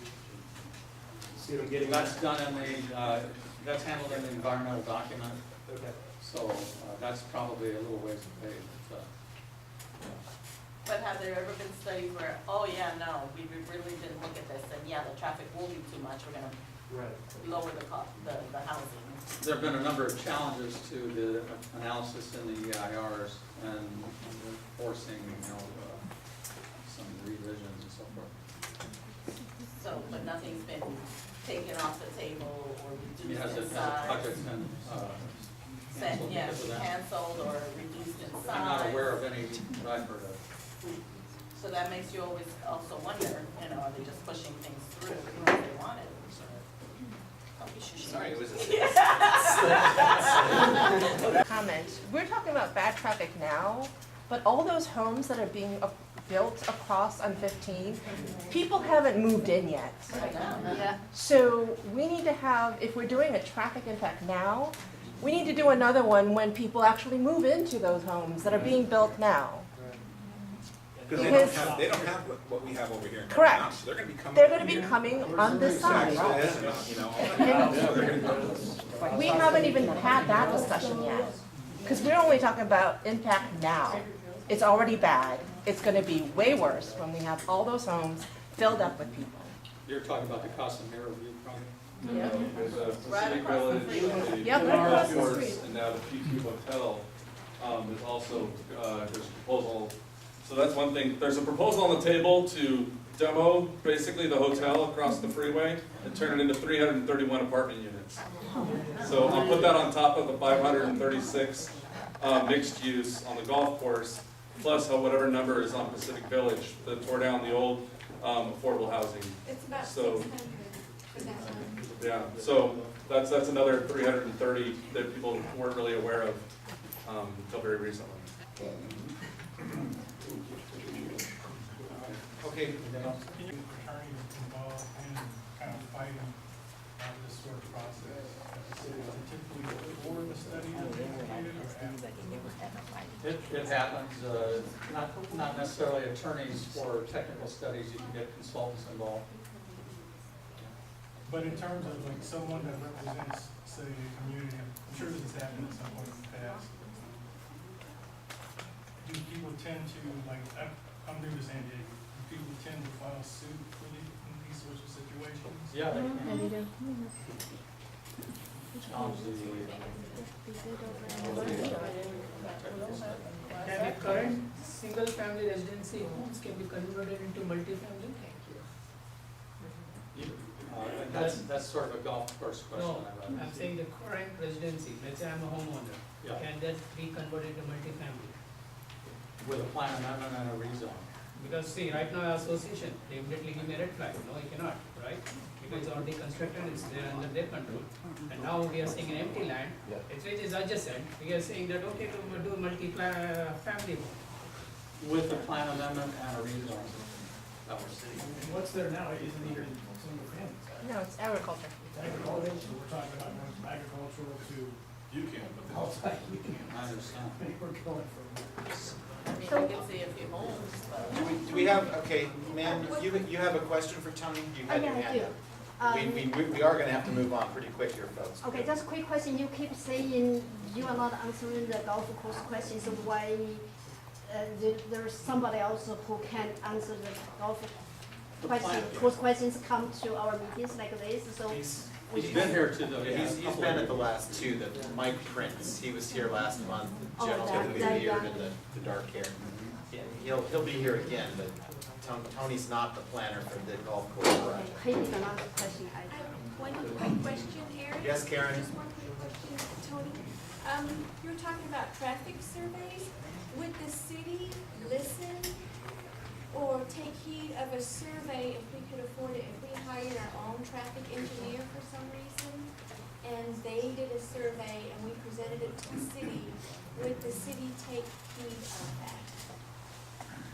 See what I'm getting at? That's done in the, that's handled in the environmental document. Okay. So, that's probably a little ways away, but, But have there ever been studies where, oh yeah, no, we really didn't look at this, and yeah, the traffic will be too much, we're gonna lower the cost, the housing? there have been a number of challenges to the analysis in the EIRs and forcing, you know, some revisions and so forth. So, but nothing's been taken off the table or reduced Has in it, size? project's been, canceled Yeah, because of that? canceled or reduced in size? I'm not aware of any that I've heard of. So that makes you always also wonder, you know, are they just pushing things through because they want it? Sorry, it was Comment. We're talking about bad traffic now, but all those homes that are being built across on 15, people haven't moved in yet. Yeah. So we need to have, if we're doing a traffic impact now, we need to do another one when people actually move into those homes that are being built now. Because they don't have what we have over here in Correct. Mountain, so they're gonna be coming. They're going to be coming on this side. Exactly, you know. We haven't even had that discussion yet, because we're only talking about impact now. It's already bad. It's going to be way worse when we have all those homes filled up with people. You're talking about the Casa Mira View project? There's a Right Pacific across the Village, freeway. the Yep, right golf across the course, street. and now the PP Hotel. There's also, there's a proposal, so that's one thing. There's a proposal on the table to demo basically the hotel across the freeway and turn it into 331 apartment units. So I'll put that on top of the 536 mixed use on the golf course, plus whatever number is on Pacific Village that tore down the old affordable housing. It's about So- 600 for that one. Yeah, so that's another 330 that people weren't really aware of until very recently. Okay. Attorneys involved in kind of fighting this sort of process? Is it typically before the study is completed or after? It happens, not necessarily attorneys for technical studies, you can get consultants involved. But in terms of like someone that represents, say, a community, I'm sure this has happened at some point in the past. Do people tend to, like, I'm new to San Diego, do people tend to file suit for in these sorts of situations? Yeah, they Yeah, they do. challenge the Can the current single-family residency homes can be converted into multi-family? that's sort of a golf course question. No, I'm saying the current residency, let's say I'm a homeowner, Yeah. can that be converted to multi-family? With a plan amendment and a rezone. Because see, right now association, they immediately give me a red flag, no, you cannot, right? Because it's already constructed, it's there under their control. And now we are seeing an empty land, which is adjacent, we are saying that, okay, to do multi-family home. With a plan amendment and a rezone. That was And what's there now isn't even single family. No, it's agriculture. It's agriculture, we're talking about going from agricultural to UCAN, but outside UCAN. I understand. I think we're going from. I mean, I can see a few homes, but. Do we have, okay, ma'am, you have a question for Tony? You had your Yeah, I hand do. up. We are gonna have to move on pretty quick here, folks. Okay, just a quick question. You keep saying you are not answering the golf course questions. So why there's somebody else who can answer the golf course questions come to our meetings like this? So He's been here to the. Yeah, he's been at the last two, Mike Prince, he was here last month, the gentleman with the beard and the dark hair. Yeah, he'll be here again, but Tony's not the planner for the golf course project. he did another question. One quick question, Aaron. Yes, Karen? Just one quick question, Tony. You were talking about traffic surveys. Would the city listen or take heed of a survey if we could afford it, if we hired our own traffic engineer for some reason, and they did a survey and we presented it to the city, would the city take heed of that?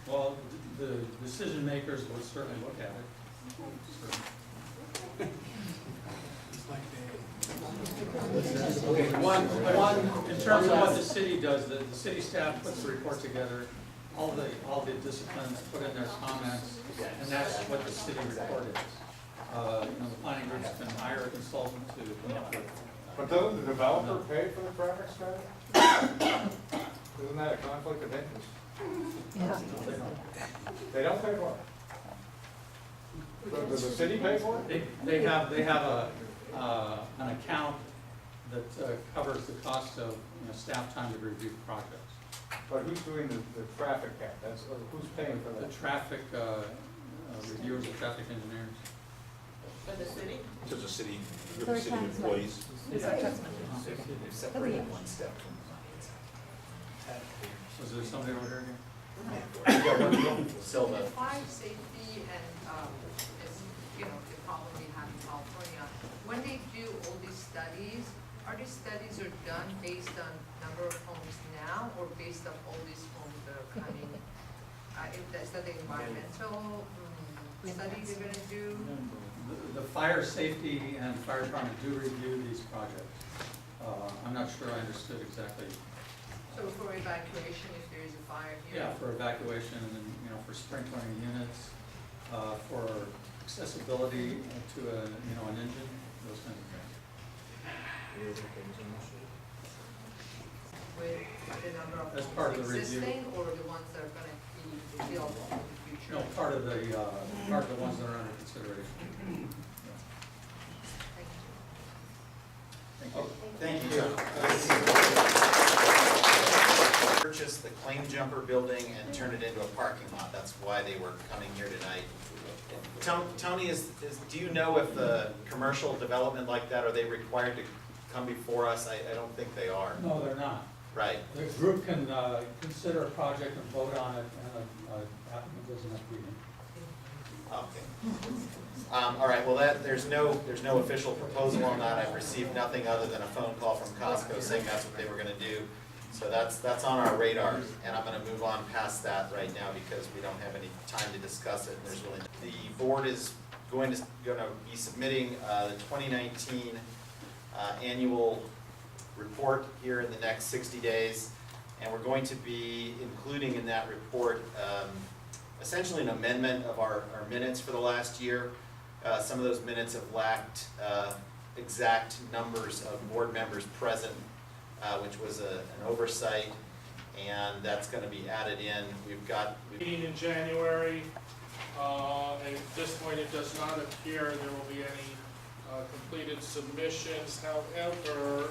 Well, the decision makers would certainly look at it. In terms of what the city does, the city staff puts the report together, all the disciplines put in their comments, and that's what the city report is. The planning groups can hire a consultant to come up with. But doesn't the developer pay for the traffic study? Isn't that a conflict of interest? They don't pay for it? Does the city pay for it? They have an account that covers the cost of staff time to review projects. But who's doing the traffic count? Who's paying for The that? traffic reviewers, the traffic engineers. For the city? To the city, your city employees. They've separated one step from Was there somebody over here again? Silva. Fire safety and, the problem we have in California, when they do all these studies, are these studies are done based on number of homes now, or based on all these homes that are coming? If that's the environmental study they're gonna do? The fire safety and fire department do review these projects. I'm not sure I understood exactly. So for evacuation, if there is a fire here? Yeah, for evacuation and then, for sprinkling units, for accessibility to an engine, those kinds of things. With the number of As part of homes the review. existing, or the ones that are gonna be built in the future? No, part of the ones that are under consideration. Thank you. Purchase the claim jumper building and turn it into a parking lot. That's why they were coming here tonight. Tony, do you know if the commercial development like that, are they required to come before us? I don't think they are. No, they're not. Right. The group can consider a project and vote on it, and an applicant doesn't have to be in. Okay. All right, well, there's no official proposal on that. I've received nothing other than a phone call from Costco saying that's what they were gonna do. So that's on our radar, and I'm gonna move on past that right now because we don't have any time to discuss it. There's really, the board is gonna be submitting the 2019 annual report here in the next 60 days. And we're going to be including in that report essentially an amendment of our minutes for the last year. Some of those minutes have lacked exact numbers of board members present, which was an oversight, and that's going to be added in. Meeting in January, and at this point it does not appear there will be any completed submissions. However,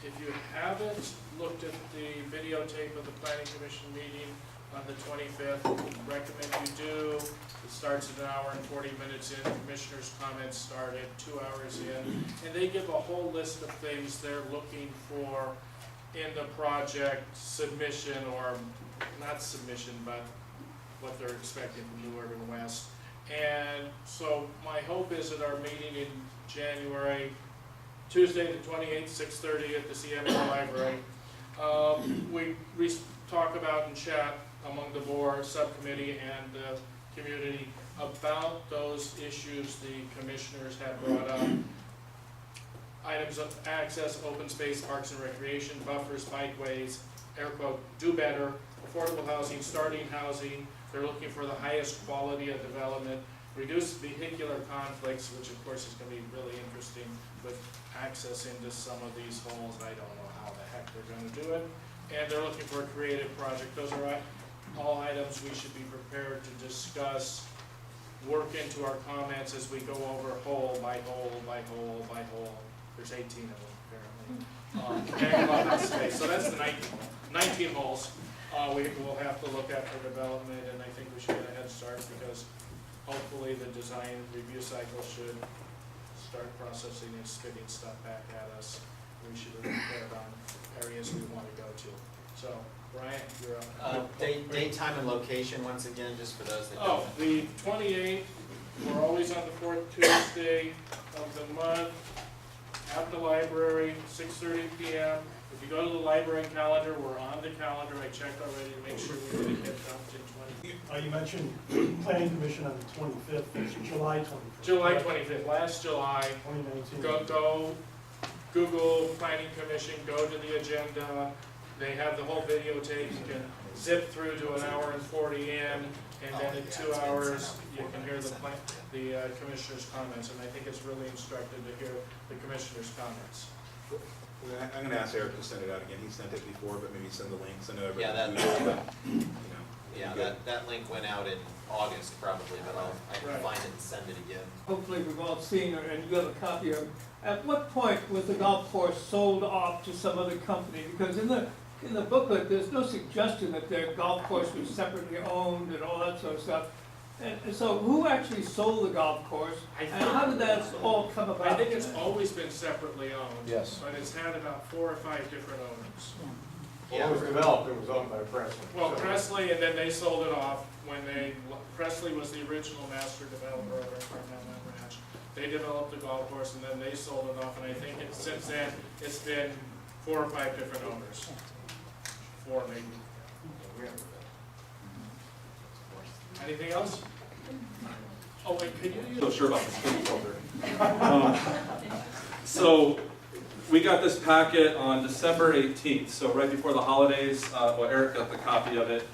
if you haven't looked at the videotape of the Planning Commission meeting on the 25th, recommend you do. It starts at 1 hour and 40 minutes in. Commissioners' comments start at 2 hours in. And they give a whole list of things they're looking for in the project submission, or not submission, but what they're expecting from New Urban West. And so my hope is at our meeting in January, Tuesday the 28th, 6:30 at the CMR Library, we talk about and chat among the board, subcommittee, and the community about those issues the commissioners have brought up. Items of access, open space, parks and recreation, buffers, bikeways, air quote, do better, affordable housing, starting housing. They're looking for the highest quality of development, reduce vehicular conflicts, which of course is gonna be really interesting with access into some of these holes. I don't know how the heck they're gonna do it. And they're looking for a creative project. Those are all items we should be prepared to discuss, work into our comments as we go over hole by hole by hole by hole. There's 18 of them apparently. And a lot of space. So that's the 19 holes we will have to look at for development, and I think we should get a head start because hopefully the design review cycle should start processing and spitting stuff back at us. We should be prepared on areas we want to go to. So, Brian, you're up. Date, time, and location, once again, just for those that don't. Oh, the 28th, we're always on the fourth Tuesday of the month at the library, 6:30 p.m. If you go to the library calendar, we're on the calendar. I checked already to make sure we didn't get dumped in 20. You mentioned planning commission on the 25th, it's July 25th. July 25th, last July. 2019. Go Google Planning Commission, go to the agenda. They have the whole videotape. You can zip through to an hour and 40 in, and then in 2 hours, you can hear the commissioner's comments. And I think it's really instructive to hear the commissioner's comments. I'm gonna ask Eric to send it out again. He sent it before, but maybe send the links. I know Yeah, everything. that link went out in August probably, but I can find it and send it again. Hopefully we've all seen it and you have a copy of it. At what point was the golf course sold off to some other company? Because in the booklet, there's no suggestion that their golf course was separately owned and all that sort of stuff. And so who actually sold the golf course and how did that all come about? I think it's always been separately owned. Yes. But it's had about 4 or 5 different owners. When it was developed, it was owned by Presley. Well, Presley, and then they sold it off when Presley was the original master developer of our ranch. They developed the golf course and then they sold it off, and I think since then, it's been 4 or 5 different owners. 4 maybe. Anything else? Oh, wait, could you use? So sure about the spin folder. So we got this packet on December 18th, so right before the holidays. Eric got the copy of it.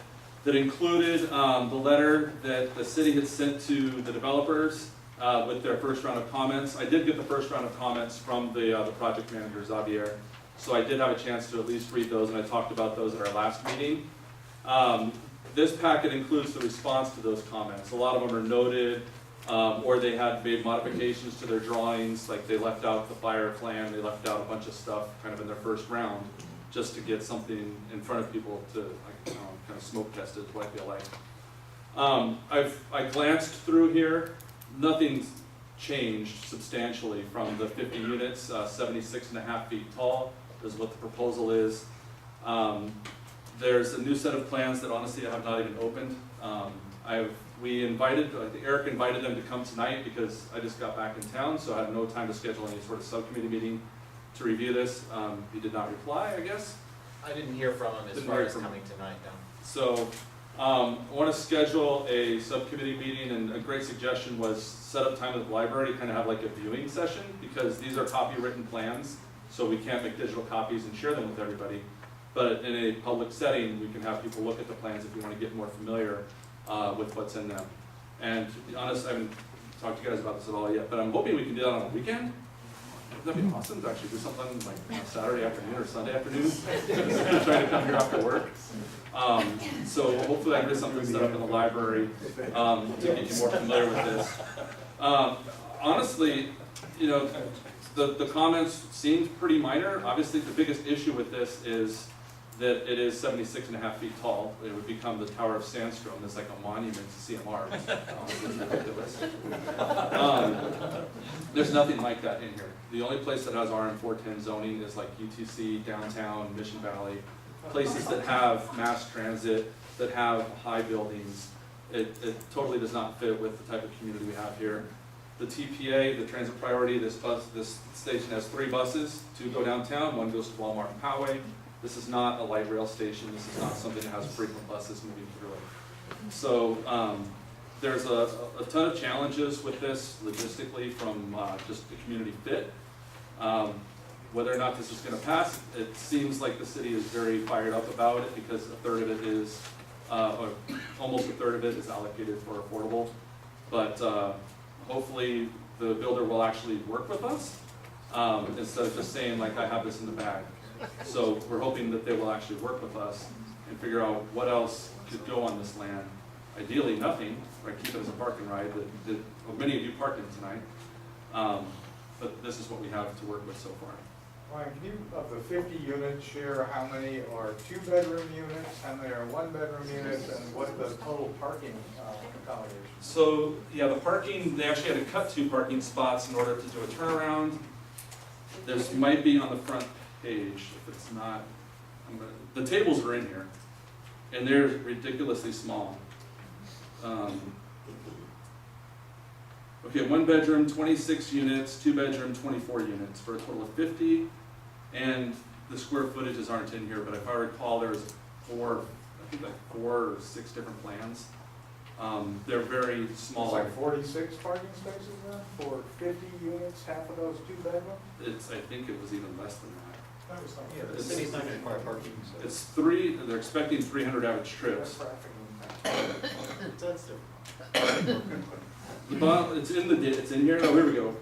That included the letter that the city had sent to the developers with their first round of comments. I did get the first round of comments from the project manager, Xavier. So I did have a chance to at least read those, and I talked about those at our last meeting. This packet includes the response to those comments. A lot of them are noted, or they had made modifications to their drawings, like they left out the fire plan, they left out a bunch of stuff kind of in their first round, just to get something in front of people to kind of smoke test it, is what I feel like. I glanced through here. Nothing's changed substantially from the 50 units, 76.5 feet tall is what the proposal is. There's a new set of plans that honestly I have not even opened. I think Eric invited them to come tonight because I just got back in town, so I had no time to schedule any sort of subcommittee meeting to review this. He did not reply, I guess. I didn't hear from him as far as coming tonight, no. So I want to schedule a subcommittee meeting, and a great suggestion was set up time at the library to kind of have like a viewing session, because these are copywritten plans, so we can't make digital copies and share them with everybody. But in a public setting, we can have people look at the plans if you want to get more familiar with what's in them. And to be honest, I haven't talked to you guys about this at all yet, but I'm hoping we can do that on a weekend. That'd be awesome to actually do something like Saturday afternoon or Sunday afternoon, trying to come here after work. So hopefully I can get something set up in the library to get you more familiar with this. Honestly, the comments seemed pretty minor. Obviously, the biggest issue with this is that it is 76.5 feet tall. It would become the Tower of Sandstrom. It's like a monument to CMR. It's ridiculous. There's nothing like that in here. The only place that has RM410 zoning is like UTC, downtown, Mission Valley, places that have mass transit, that have high buildings. It totally does not fit with the type of community we have here. The TPA, the transit priority, this station has 3 buses. 2 go downtown, 1 goes to Walmart and Poway. This is not a light rail station. This is not something that has frequent buses moving through it. So there's a ton of challenges with this logistically from just the community fit. Whether or not this is going to pass, it seems like the city is very fired up about it because a third of it is, or almost a third of it is allocated for affordable. But hopefully the builder will actually work with us instead of just saying like, I have this in the bag. So we're hoping that they will actually work with us and figure out what else could go on this land. Ideally, nothing, right? Keep it as a parking right that many of you parked in tonight. But this is what we have to work with so far. Ryan, can you, of the 50 units, share how many are 2-bedroom units, how many are 1-bedroom units, and what the total parking accommodation? So, yeah, the parking, they actually had to cut 2 parking spots in order to do a turnaround. There's might be on the front page, if it's not, the tables are in here, and they're ridiculously small. Okay, 1 bedroom, 26 units, 2 bedroom, 24 units, for a total of 50. And the square footages aren't in here, but if I recall, there's 4 or 6 different plans. They're very small. It's like 46 parking spaces then, for 50 units, half of those 2-bedroom? I think it was even less than that. That was something. Yeah, the city's not gonna require parking, so. It's 3, they're expecting 300 average trips. That's different. Well, it's in here, oh, here we go.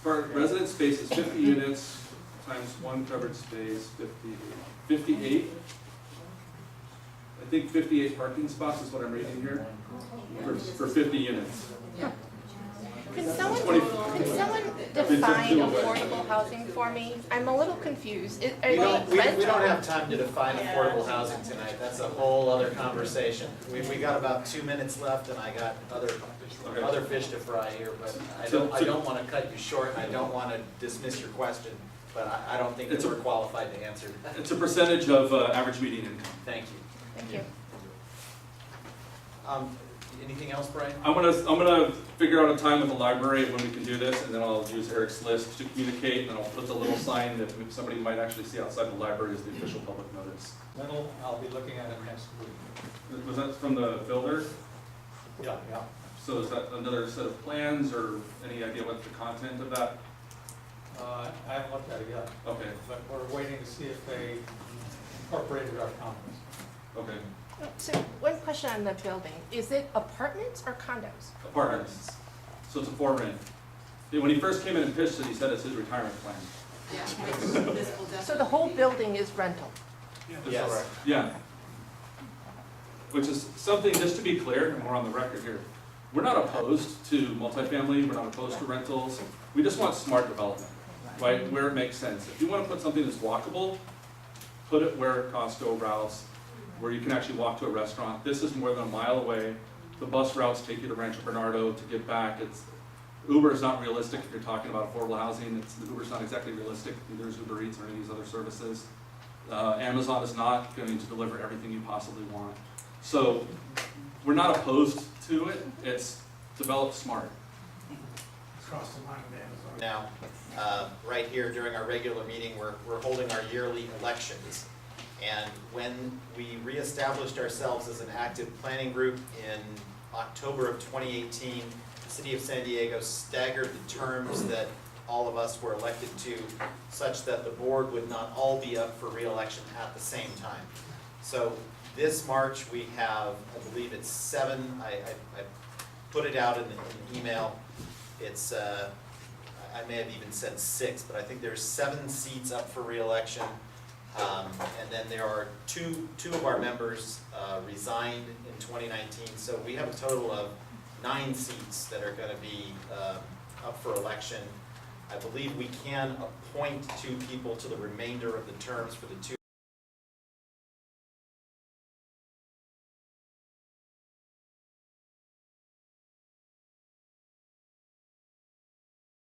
Resident space is 50 units times 1 covered space, 58. I think 58 parking spots is what I'm reading here, for 50 units. Can someone define affordable housing for me? I'm a little confused. Are We they don't rental? have time to define affordable housing tonight, that's a whole other conversation. We got about 2 minutes left, and I got other fish to fry here, but I don't wanna cut you short, and I don't wanna dismiss your question, but I don't think that we're qualified to answer that. It's a percentage of average median income. Thank you. Thank you. Anything else, Brian? I'm gonna figure out a time with the library when we can do this, and then I'll use Eric's list to communicate, and then I'll put the little sign that somebody might actually see outside the library as the official public notice. I'll be looking at it next week. Was that from the builder? Yeah. So is that another set of plans, or any idea what the content of that? I haven't looked at it yet. Okay. But we're waiting to see if they incorporated our comments. Okay. So one question on the building. Is it apartments or condos? Apartments. So it's a 4 rent. When he first came in and pitched it, he said it's his retirement plan. So the whole building is rental? Yes. Yeah. Which is something, just to be clear, and we're on the record here, we're not opposed to multifamily, we're not opposed to rentals. We just want smart development, right, where it makes sense. If you want to put something that's walkable, put it where Costco routes, where you can actually walk to a restaurant. This is more than a mile away. The bus routes take you to Rancho Bernardo to get back. Uber is not realistic if you're talking about affordable housing. Uber's not exactly realistic. Neither is Uber Eats or any of these other services. Amazon is not going to deliver everything you possibly want. So we're not opposed to it. It's developed smart. Cross the line with Amazon. Now, right here during our regular meeting, we're holding our yearly elections. And when we reestablished ourselves as an active planning group in October of 2018, the City of San Diego staggered the terms that all of us were elected to, such that the board would not all be up for re-election at the same time. So this March, we have, I believe it's 7, I put it out in the email. It's, I may have even said 6, but I think there's 7 seats up for re-election. And then there are two of our members resigned in 2019, so we have a total of 9 seats that are going to be up for election. I believe we can appoint 2 people to the remainder of the terms for the 2